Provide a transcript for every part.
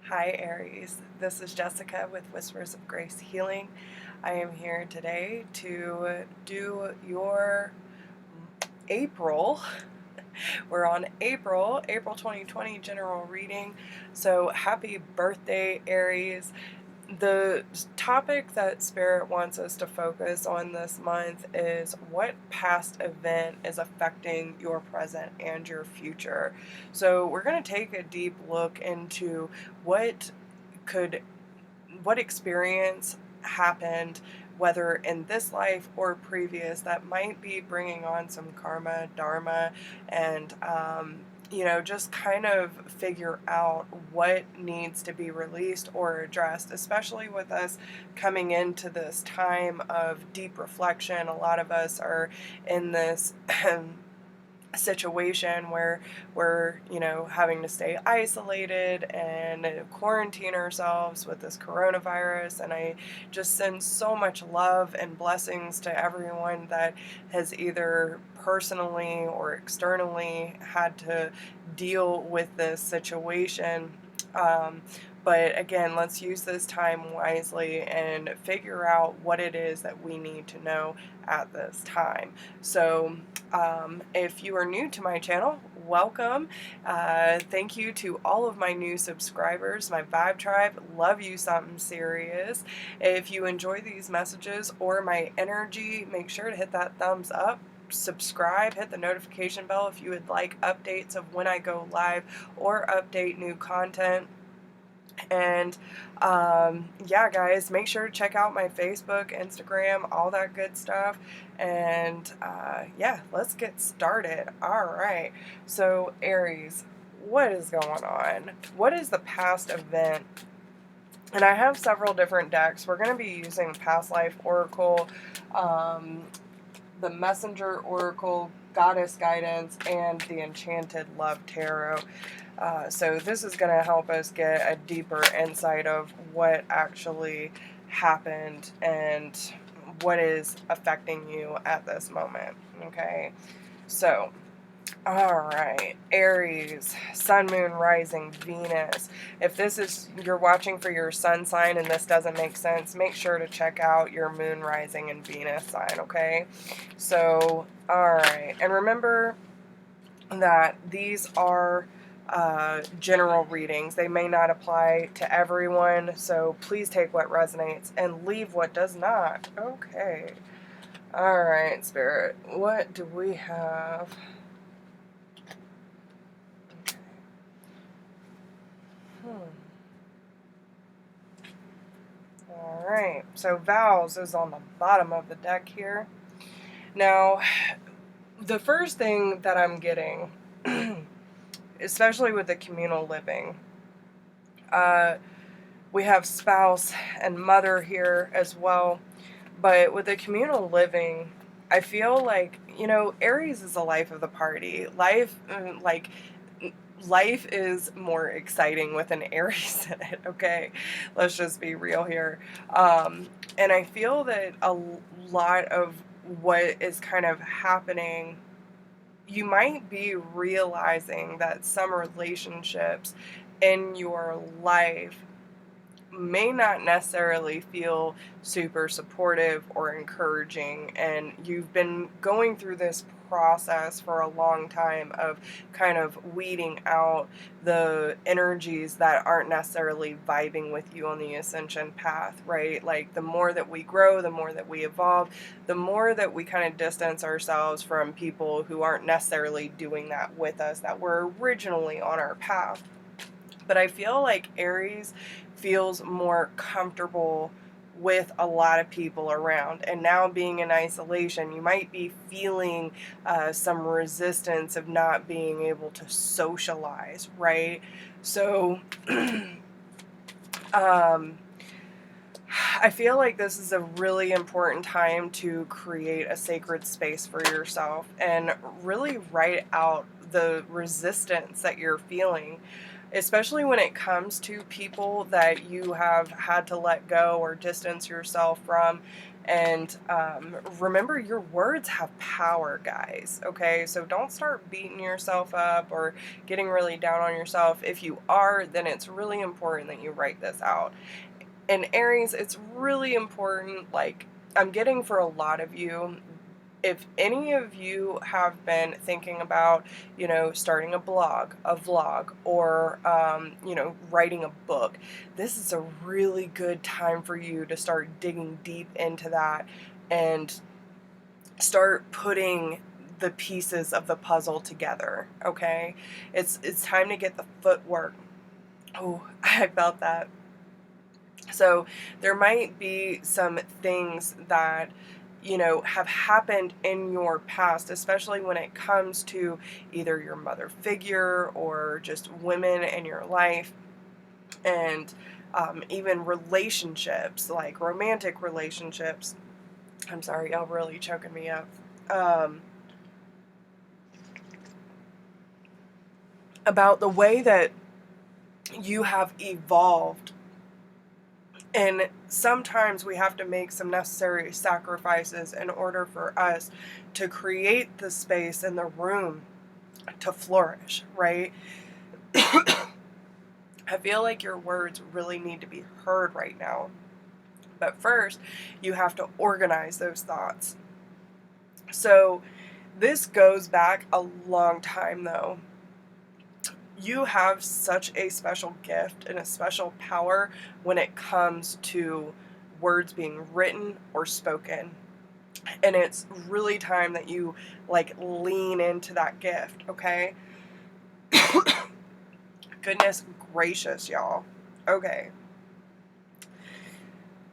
Hi Aries, this is Jessica with Whispers of Grace Healing. I am here today to do your April. We're on April 2020 general reading. So happy birthday Aries. The topic that Spirit wants us to focus on this month is what past event is affecting your present and your future. So we're going to take a deep look into what experience happened, whether in this life or previous, that might be bringing on some karma, dharma, and just kind of figure out what needs to be released or addressed, especially with us coming into this time of deep reflection. A lot of us are in this situation where we're having to stay isolated and quarantine ourselves with this coronavirus, and I just send so much love and blessings to everyone that has either personally or externally had to deal with this situation. But again, let's use this time wisely and figure out what it is that we need to know at this time. So if you are new to my channel, welcome. Thank you to all of my new subscribers, my Vibe Tribe. Love you something serious. If you enjoy these messages or my energy, make sure to hit that thumbs up. Subscribe, hit the notification bell if you would like updates of when I go live or update new content. And yeah, guys, make sure to check out my Facebook, Instagram, all that good stuff. And yeah, let's get started. All right. So, Aries, what is going on? What is the past event? And I have several different decks. We're going to be using Past Life Oracle, the Messenger Oracle, Goddess Guidance, and the Enchanted Love Tarot. So this is going to help us get a deeper insight of what actually happened and what is affecting you at this moment. Okay, so alright, Aries, Sun, Moon, Rising, Venus. If this is, you're watching for your sun sign and this doesn't make sense, make sure to check out your Moon, Rising, and Venus sign, okay? So, alright, and remember that these are general readings. They may not apply to everyone, so please take what resonates and leave what does not. Okay. Alright, Spirit, what do we have? Alright, so Vows is on the bottom of the deck here. Now, the first thing that I'm getting, especially with the communal living, we have spouse and mother here as well. But with the communal living, I feel like, Aries is the life of the party. Life is more exciting with an Aries in it, okay? Let's just be real here. And I feel that a lot of what is kind of happening, you might be realizing that some relationships in your life may not necessarily feel super supportive or encouraging, and you've been going through this process for a long time of kind of weeding out the energies that aren't necessarily vibing with you on the ascension path, right? Like, the more that we grow, the more that we evolve, the more that we kind of distance ourselves from people who aren't necessarily doing that with us, that were originally on our path. But I feel like Aries feels more comfortable with a lot of people around, and now being in isolation, you might be feeling some resistance of not being able to socialize, right? So I feel like this is a really important time to create a sacred space for yourself and really write out the resistance that you're feeling, especially when it comes to people that you have had to let go or distance yourself from. And remember, your words have power, guys. Okay, so don't start beating yourself up or getting really down on yourself. If you are, then it's really important that you write this out. In Aries, it's really important, like, I'm getting for a lot of you, if any of you have been thinking about, starting a blog, a vlog, or, writing a book, this is a really good time for you to start digging deep into that and start putting the pieces of the puzzle together, okay? It's time to get the footwork. Oh, I felt that. So there might be some things that, have happened in your past, especially when it comes to either your mother figure or just women in your life, and even relationships, like romantic relationships. I'm sorry, y'all really choking me up. Um, about the way that you have evolved. And sometimes we have to make some necessary sacrifices in order for us to create the space and the room to flourish, right? I feel like your words really need to be heard right now. But first, you have to organize those thoughts. So this goes back a long time, though. You have such a special gift and a special power when it comes to words being written or spoken. And it's really time that you, like, lean into that gift, okay? Goodness gracious, y'all. Okay.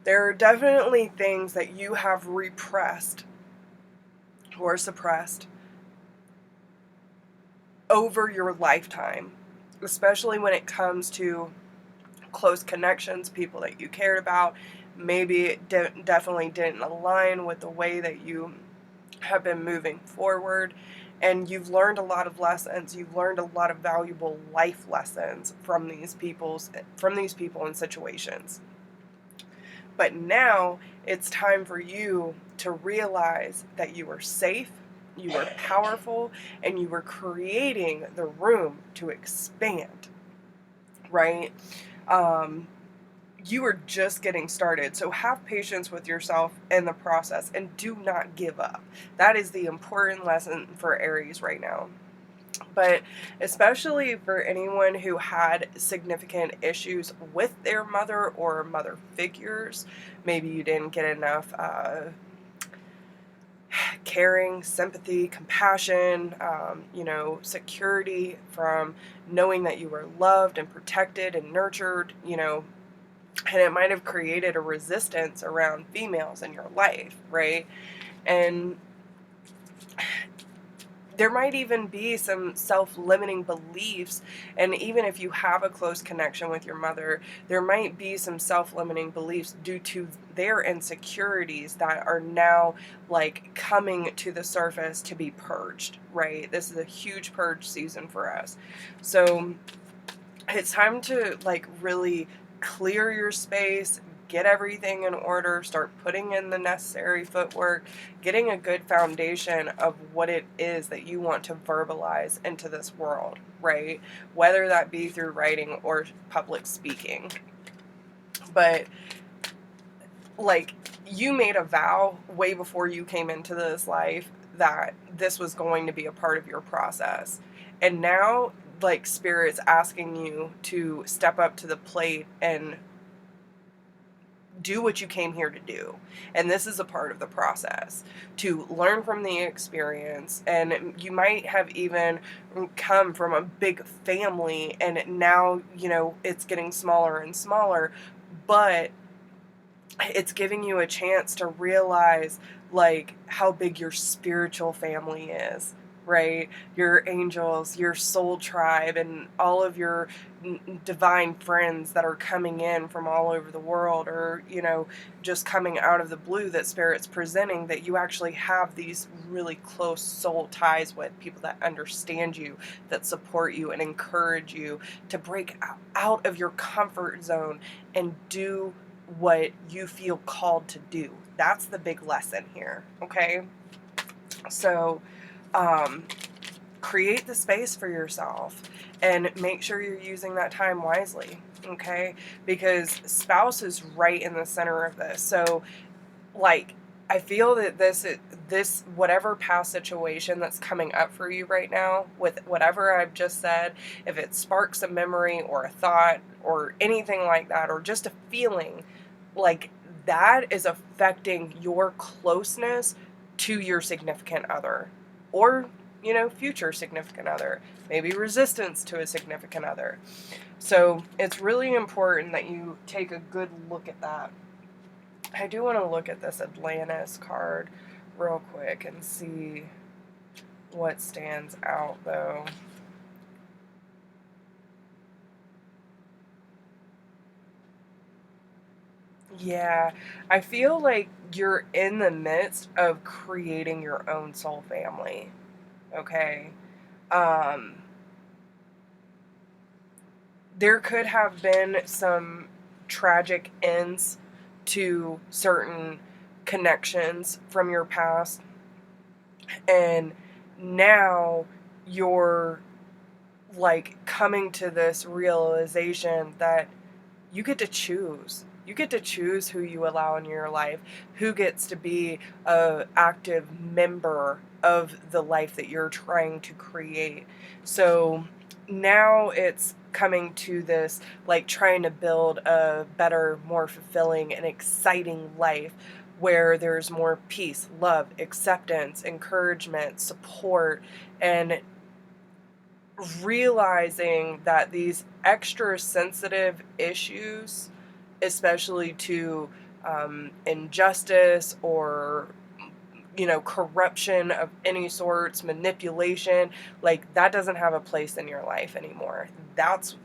There are definitely things that you have repressed or suppressed over your lifetime, especially when it comes to close connections, people that you cared about. Maybe it definitely didn't align with the way that you have been moving forward, and you've learned a lot of lessons. You've learned a lot of valuable life lessons from these people and situations. But now it's time for you to realize that you are safe, you are powerful, and you are creating the room to expand, right? You are just getting started. So have patience with yourself in the process and do not give up. That is the important lesson for Aries right now. But especially for anyone who had significant issues with their mother or mother figures, maybe you didn't get enough caring, sympathy, compassion, security from knowing that you were loved and protected and nurtured, and it might have created a resistance around females in your life, right? And there might even be some self-limiting beliefs, and even if you have a close connection with your mother, there might be some self-limiting beliefs due to their insecurities that are now, like, coming to the surface to be purged, right? This is a huge purge season for us. So it's time to, like, really clear your space, get everything in order, start putting in the necessary footwork, getting a good foundation of what it is that you want to verbalize into this world, right? Whether that be through writing or public speaking. But, like, you made a vow way before you came into this life that this was going to be a part of your process. And now, like, Spirit's asking you to step up to the plate and do what you came here to do. And this is a part of the process, to learn from the experience. And you might have even come from a big family, and now, it's getting smaller and smaller, but it's giving you a chance to realize, like, how big your spiritual family is, right? Your angels, your soul tribe, and all of your divine friends that are coming in from all over the world, or, just coming out of the blue, that Spirit's presenting, that you actually have these really close soul ties with people that understand you, that support you and encourage you to break out of your comfort zone and do what you feel called to do. That's the big lesson here, okay? So, create the space for yourself and make sure you're using that time wisely, okay? Because spouse is right in the center of this. So, like, I feel that this whatever past situation that's coming up for you right now, with whatever I've just said, if it sparks a memory or a thought or anything like that, or just a feeling, like, that is affecting your closeness to your significant other, or, future significant other, maybe resistance to a significant other. So it's really important that you take a good look at that. I do want to look at this Atlantis card real quick and see what stands out, though. Yeah, I feel like you're in the midst of creating your own soul family, okay? Um, there could have been some tragic ends to certain connections from your past, and now you're like coming to this realization that you get to choose. You get to choose who you allow in your life, who gets to be a active member of the life that you're trying to create. So now it's coming to this, like, trying to build a better, more fulfilling and exciting life where there's more peace, love, acceptance, encouragement, support, and realizing that these extra sensitive issues, especially to injustice or corruption of any sorts, manipulation, like, that doesn't have a place in your life anymore. That's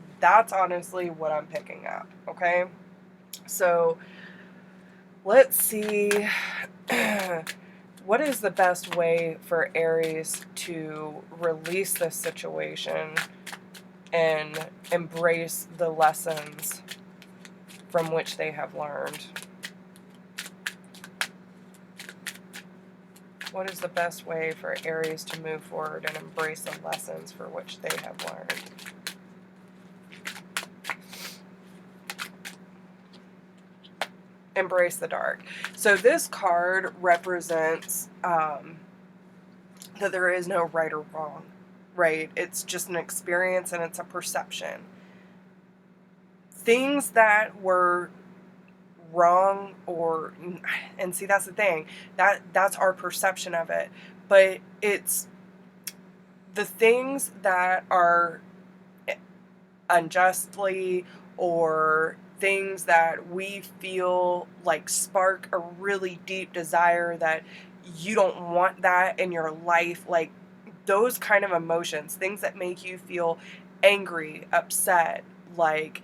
honestly what I'm picking up. Okay, so let's see. What is the best way for Aries to release this situation and embrace the lessons from which they have learned? What is the best way for Aries to move forward and embrace the lessons for which they have learned? Embrace the dark. So this card represents that there is no right or wrong, right? It's just an experience and it's a perception. Things that were wrong, and see, that's the thing, that's our perception of it, but it's the things that are unjustly, or things that we feel like spark a really deep desire that you don't want that in your life, like those kind of emotions, things that make you feel angry, upset, like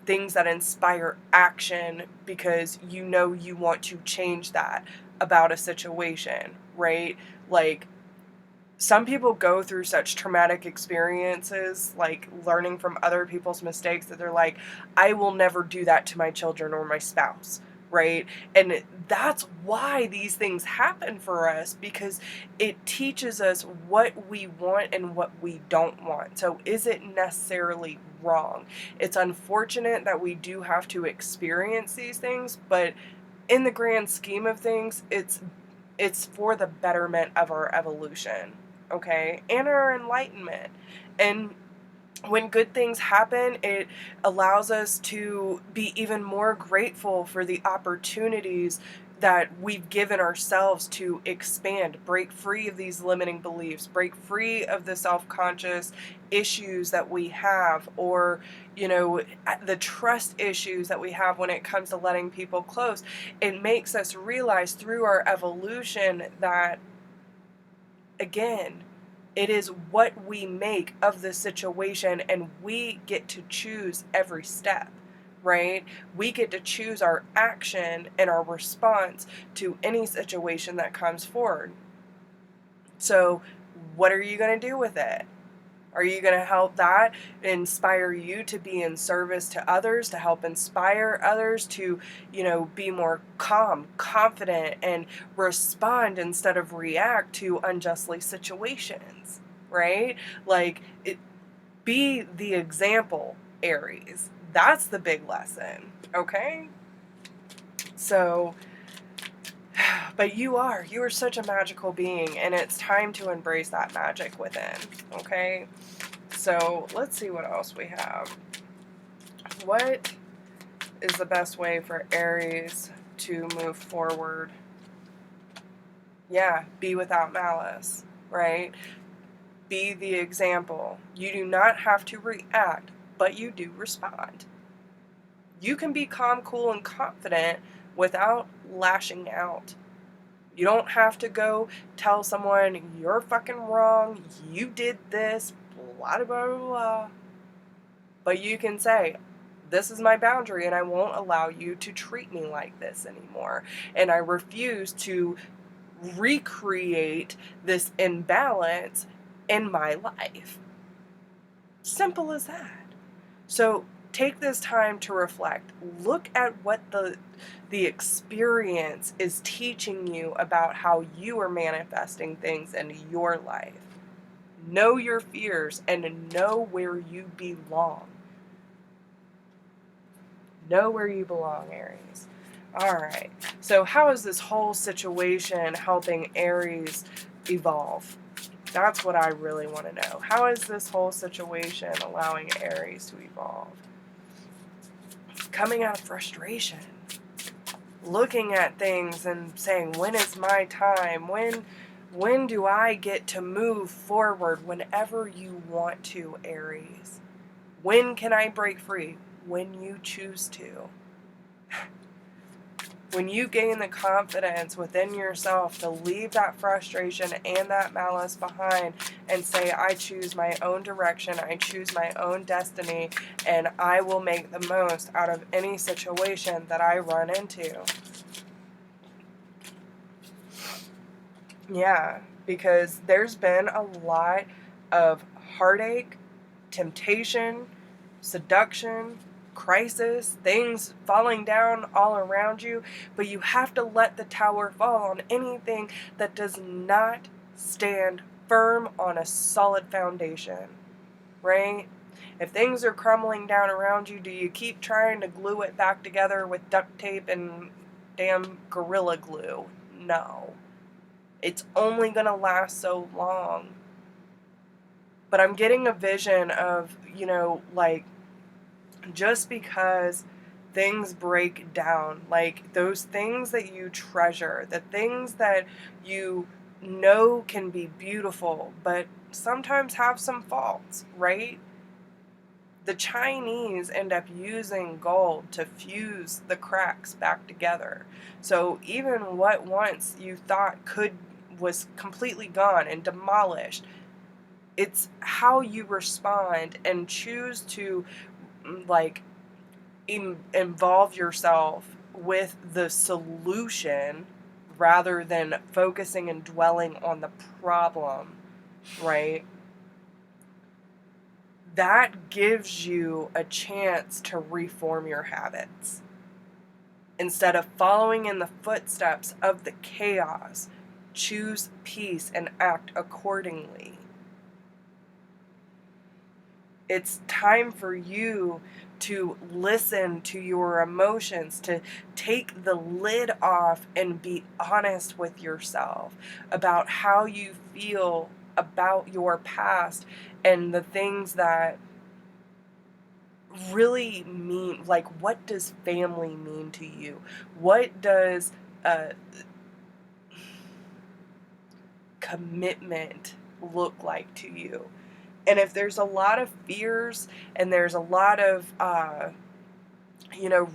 things that inspire action because you want to change that about a situation, right? Like, some people go through such traumatic experiences, like learning from other people's mistakes, that they're like, I will never do that to my children or my spouse, right? And that's why these things happen for us, because it teaches us what we want and what we don't want. So is it necessarily wrong? It's unfortunate that we do have to experience these things, but in the grand scheme of things, it's for the betterment of our evolution, okay, and our enlightenment. And when good things happen, it allows us to be even more grateful for the opportunities that we've given ourselves to expand, break free of these limiting beliefs, break free of the self-conscious issues that we have, or, the trust issues that we have when it comes to letting people close. It makes us realize through our evolution that, again, it is what we make of the situation, and we get to choose every step, right? We get to choose our action and our response to any situation that comes forward. So, what are you going to do with it? Are you going to help that inspire you to be in service to others, to help inspire others to, be more calm, confident, and respond instead of react to unjustly situations, right? Like, be the example, Aries. That's the big lesson, okay? So, but you are such a magical being, and it's time to embrace that magic within, okay? So let's see what else we have. What is the best way for Aries to move forward? Yeah, be without malice, right? Be the example. You do not have to react, but you do respond. You can be calm, cool, and confident without lashing out. You don't have to go tell someone you're fucking wrong, you did this, blah, blah, blah, blah. But you can say, this is my boundary and I won't allow you to treat me like this anymore. And I refuse to recreate this imbalance in my life. Simple as that. So take this time to reflect. Look at what the experience is teaching you about how you are manifesting things in your life. Know your fears and know where you belong. Know where you belong, Aries. All right. So how is this whole situation helping Aries evolve? That's what I really want to know. How is this whole situation allowing Aries to evolve? Coming out of frustration. Looking at things and saying, when is my time? When do I get to move forward? Whenever you want to, Aries. When can I break free? When you choose to. When you gain the confidence within yourself to leave that frustration and that malice behind and say, I choose my own direction, I choose my own destiny, and I will make the most out of any situation that I run into. Yeah, because there's been a lot of heartache, temptation, seduction, crisis, things falling down all around you, but you have to let the tower fall on anything that does not stand firm on a solid foundation, right? If things are crumbling down around you, do you keep trying to glue it back together with duct tape and damn Gorilla Glue? No. It's only going to last so long. But I'm getting a vision of, like, just because things break down, like those things that you treasure, the things that you know can be beautiful, but sometimes have some faults, right? The Chinese end up using gold to fuse the cracks back together. So even what once you thought was completely gone and demolished, it's how you respond and choose to, like, involve yourself with the solution rather than focusing and dwelling on the problem, right? That gives you a chance to reform your habits. Instead of following in the footsteps of the chaos, choose peace and act accordingly. It's time for you to listen to your emotions, to take the lid off and be honest with yourself about how you feel about your past and the things that really mean, like, what does family mean to you? What does commitment look like to you? And if there's a lot of fears and there's a lot of,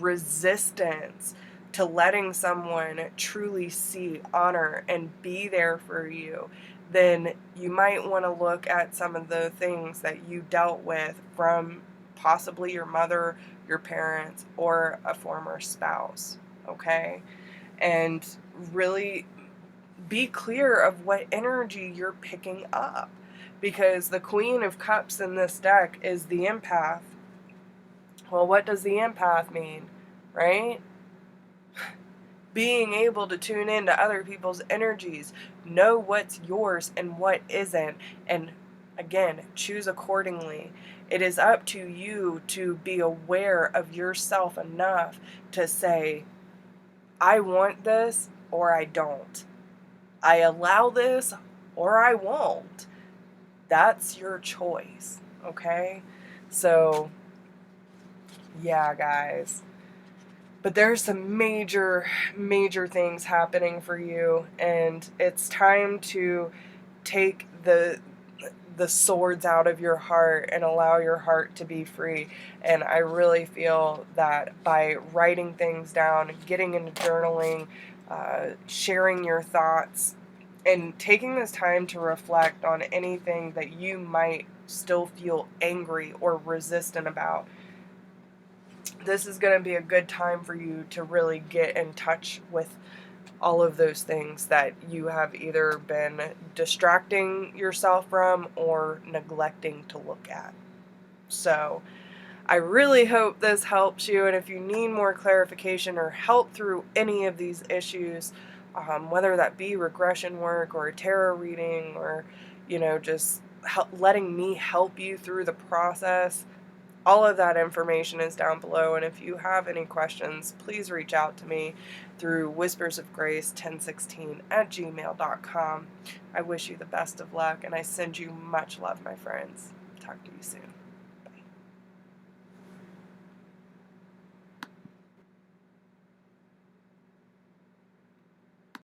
resistance to letting someone truly see, honor, and be there for you, then you might want to look at some of the things that you dealt with from possibly your mother, your parents, or a former spouse, okay? And really be clear of what energy you're picking up. because the Queen of Cups in this deck is the empath. Well, what does the empath mean, right? Being able to tune into other people's energies, know what's yours and what isn't, and again, choose accordingly. It is up to you to be aware of yourself enough to say, I want this or I don't. I allow this or I won't. That's your choice, okay? So, yeah, guys. But there's some major, major things happening for you, and it's time to take the swords out of your heart and allow your heart to be free. And I really feel that by writing things down, getting into journaling, sharing your thoughts, and taking this time to reflect on anything that you might still feel angry or resistant about, this is going to be a good time for you to really get in touch with all of those things that you have either been distracting yourself from or neglecting to look at. So I really hope this helps you, and if you need more clarification or help through any of these issues, whether that be regression work or a tarot reading or, just letting me help you through the process, all of that information is down below, and if you have any questions, please reach out to me through whispersofgrace1016@gmail.com. I wish you the best of luck, and I send you much love, my friends. Talk to you soon.